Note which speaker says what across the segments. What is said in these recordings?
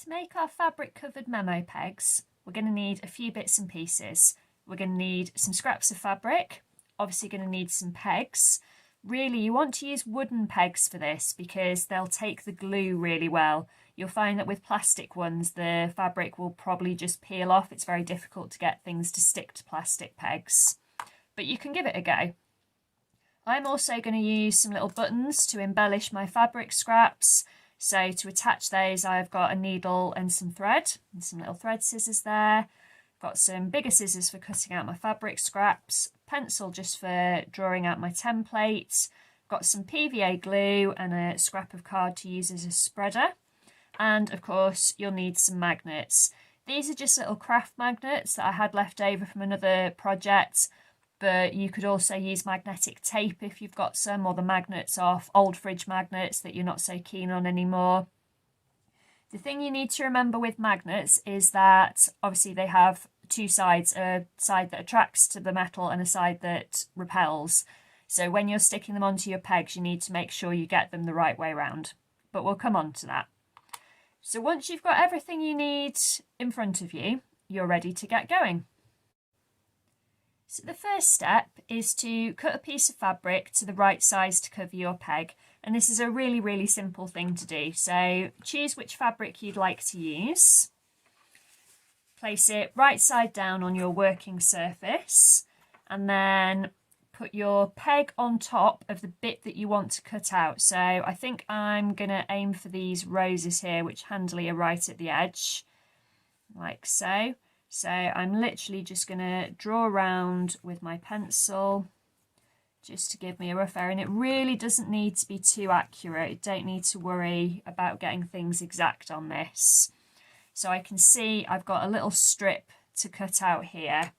Speaker 1: To make our fabric covered Memo pegs, we're going to need a few bits and pieces. We're going to need some scraps of fabric, obviously going to need some pegs. Really, you want to use wooden pegs for this because they'll take the glue really well. You'll find that with plastic ones, the fabric will probably just peel off. It's very difficult to get things to stick to plastic pegs, but you can give it a go. I'm also going to use some little buttons to embellish my fabric scraps. So to attach those, I've got a needle and some thread and some little thread scissors there. Got some bigger scissors for cutting out my fabric scraps, pencil just for drawing out my template. Got some PVA glue and a scrap of card to use as a spreader. And of course, you'll need some magnets. These are just little craft magnets that I had left over from another project, but you could also use magnetic tape if you've got some, or the magnets off old fridge magnets that you're not so keen on anymore. The thing you need to remember with magnets is that obviously they have two sides, a side that attracts to the metal and a side that repels. So when you're sticking them onto your pegs, you need to make sure you get them the right way round, but we'll come on to that. So once you've got everything you need in front of you, you're ready to get going. So the first step is to cut a piece of fabric to the right size to cover your peg. And this is a really simple thing to do. So choose which fabric you'd like to use. Place it right side down on your working surface. And then put your peg on top of the bit that you want to cut out. So I think I'm going to aim for these roses here, which handily are right at the edge, like so. So I'm literally just going to draw around with my pencil just to give me a rough area. And it really doesn't need to be too accurate. You don't need to worry about getting things exact on this. So I can see I've got a little strip to cut out here.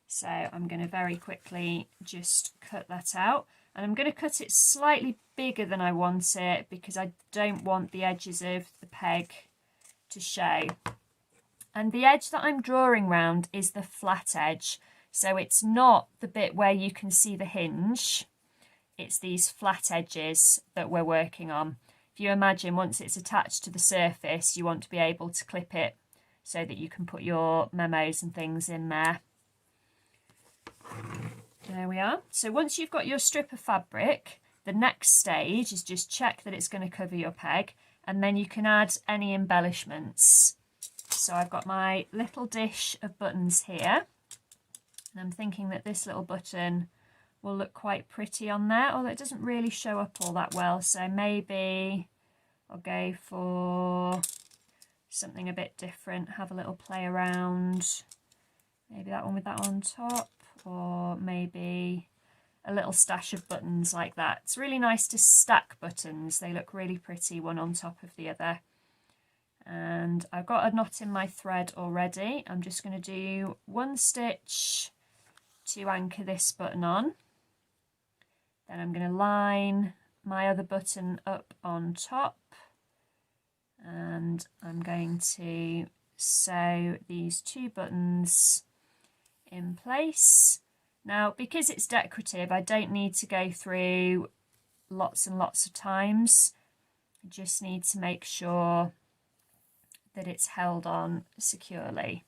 Speaker 1: So I'm going to very quickly just cut that out. And I'm going to cut it slightly bigger than I want it because I don't want the edges of the peg to show. And the edge that I'm drawing round is the flat edge. So it's not the bit where you can see the hinge. It's these flat edges that we're working on. If you imagine once it's attached to the surface, you want to be able to clip it so that you can put your memos and things in there. There we are. So once you've got your strip of fabric, the next stage is just check that it's going to cover your peg, and then you can add any embellishments. So I've got my little dish of buttons here, and I'm thinking that this little button will look quite pretty on there, although it doesn't really show up all that well. So maybe I'll go for something a bit different, have a little play around. Maybe that one with that on top, or maybe a little stash of buttons like that. It's really nice to stack buttons. They look really pretty, one on top of the other. And I've got a knot in my thread already. I'm just going to do one stitch to anchor this button on. Then I'm going to line my other button up on top. And I'm going to sew these two buttons in place. Now, because it's decorative, I don't need to go through lots and lots of times. I just need to make sure that it's held on securely.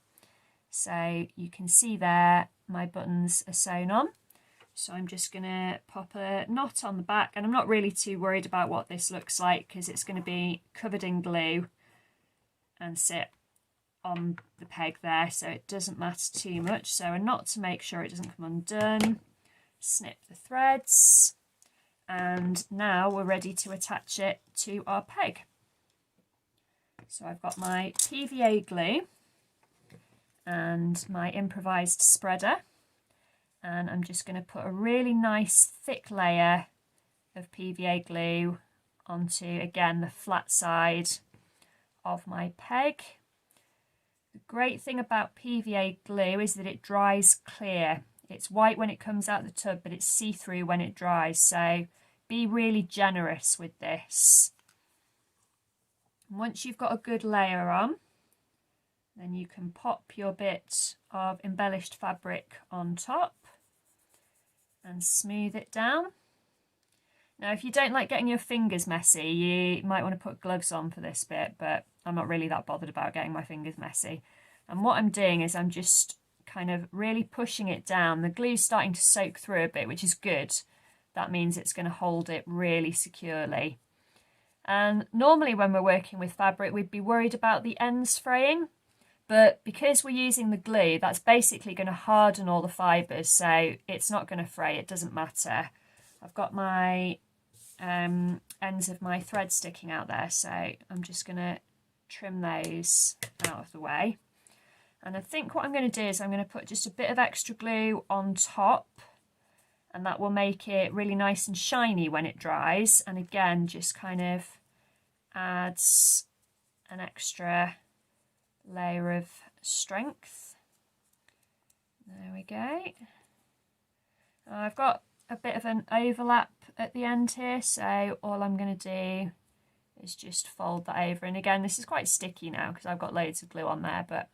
Speaker 1: So you can see there my buttons are sewn on. So I'm just going to pop a knot on the back, and I'm not really too worried about what this looks like because it's going to be covered in glue and sit on the peg there, so it doesn't matter too much. So a knot to make sure it doesn't come undone. Snip the threads, and now we're ready to attach it to our peg. So I've got my PVA glue and my improvised spreader, and I'm just going to put a really nice thick layer of PVA glue onto, again, the flat side of my peg. The great thing about PVA glue is that it dries clear. It's white when it comes out the tub, but it's see-through when it dries, so be really generous with this. Once you've got a good layer on, then you can pop your bit of embellished fabric on top and smooth it down. Now, if you don't like getting your fingers messy, you might want to put gloves on for this bit, but I'm not really that bothered about getting my fingers messy. And what I'm doing is I'm just kind of really pushing it down. The glue's starting to soak through a bit, which is good. That means it's going to hold it really securely. And normally when we're working with fabric, we'd be worried about the ends fraying. But because we're using the glue, that's basically going to harden all the fibres, so it's not going to fray, it doesn't matter. I've got my ends of my thread sticking out there, so I'm just going to trim those out of the way. And I think what I'm going to do is I'm going to put just a bit of extra glue on top, and that will make it really nice and shiny when it dries. And again, just kind of adds an extra layer of strength. There we go. I've got a bit of an overlap at the end here, so all I'm going to do is just fold that over. And again, this is quite sticky now because I've got loads of glue on there, but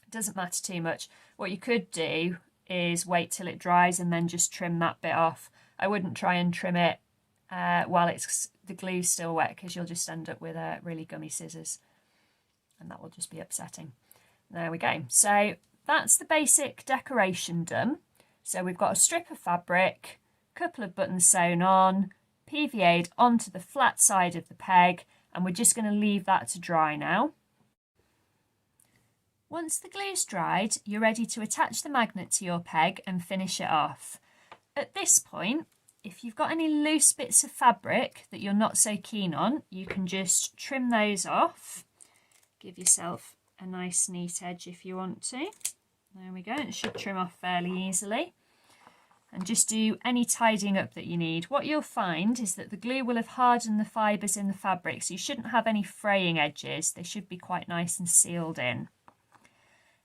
Speaker 1: it doesn't matter too much. What you could do is wait till it dries and then just trim that bit off. I wouldn't try and trim it while the glue's still wet, because you'll just end up with really gummy scissors, and that will just be upsetting. There we go. So that's the basic decoration done. So we've got a strip of fabric, a couple of buttons sewn on, PVA'd onto the flat side of the peg, and we're just going to leave that to dry now. Once the glue's dried, you're ready to attach the magnet to your peg and finish it off. At this point, if you've got any loose bits of fabric that you're not so keen on, you can just trim those off. Give yourself a nice neat edge if you want to. There we go, it should trim off fairly easily. And just do any tidying up that you need. What you'll find is that the glue will have hardened the fibres in the fabric, so you shouldn't have any fraying edges. They should be quite nice and sealed in.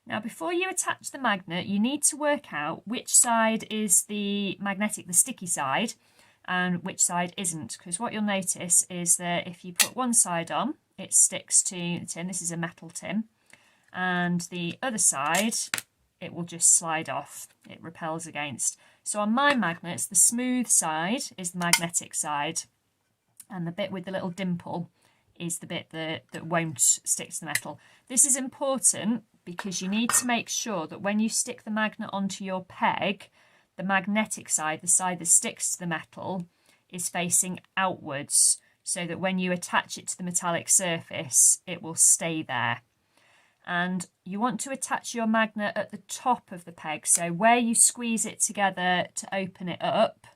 Speaker 1: Now, before you attach the magnet, you need to work out which side is the magnetic, the sticky side, and which side isn't, because what you'll notice is that if you put one side on, it sticks to the tin. This is a metal tin, and the other side, it will just slide off. It repels against. So on my magnets, the smooth side is the magnetic side, and the bit with the little dimple is the bit that won't stick to the metal. This is important because you need to make sure that when you stick the magnet onto your peg, the magnetic side, the side that sticks to the metal, is facing outwards, so that when you attach it to the metallic surface, it will stay there. And you want to attach your magnet at the top of the peg, so where you squeeze it together to open it up,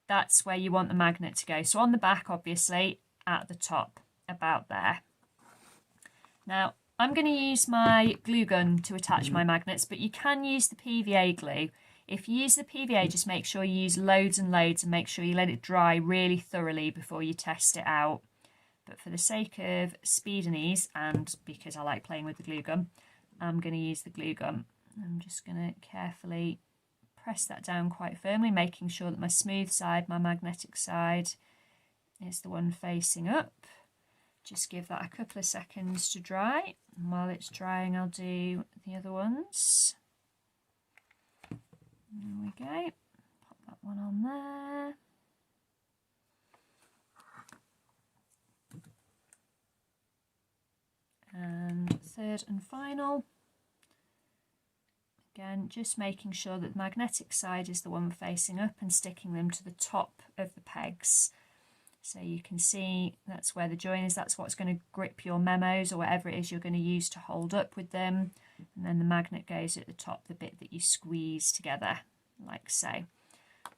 Speaker 1: that's where you want the magnet to go. So on the back, obviously, at the top, about there. Now, I'm going to use my glue gun to attach my magnets, but you can use the PVA glue. If you use the PVA, just make sure you use loads and loads and make sure you let it dry really thoroughly before you test it out. But for the sake of speed and ease, and because I like playing with the glue gun, I'm going to use the glue gun. I'm just going to carefully press that down quite firmly, making sure that my smooth side, my magnetic side, is the one facing up. Just give that a couple of seconds to dry, and while it's drying I'll do the other ones. There we go, pop that one on there. And third and final. Again, just making sure that the magnetic side is the one facing up and sticking them to the top of the pegs. So you can see that's where the join is, that's what's going to grip your memos or whatever it is you're going to use to hold up with them. And then the magnet goes at the top, the bit that you squeeze together, like so.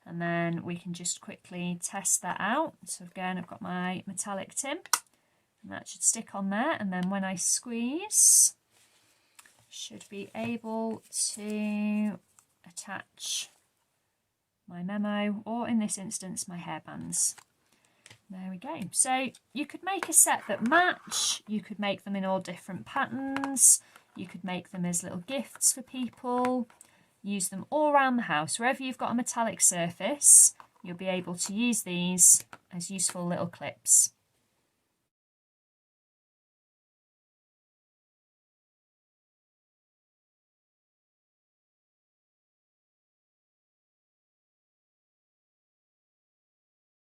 Speaker 1: And then we can just quickly test that out. So again, I've got my metallic tin, and that should stick on there. And then when I squeeze, should be able to attach my memo, or in this instance, my hairbands. There we go. So you could make a set that match, you could make them in all different patterns, you could make them as little gifts for people, use them all around the house. Wherever you've got a metallic surface, you'll be able to use these as useful little clips.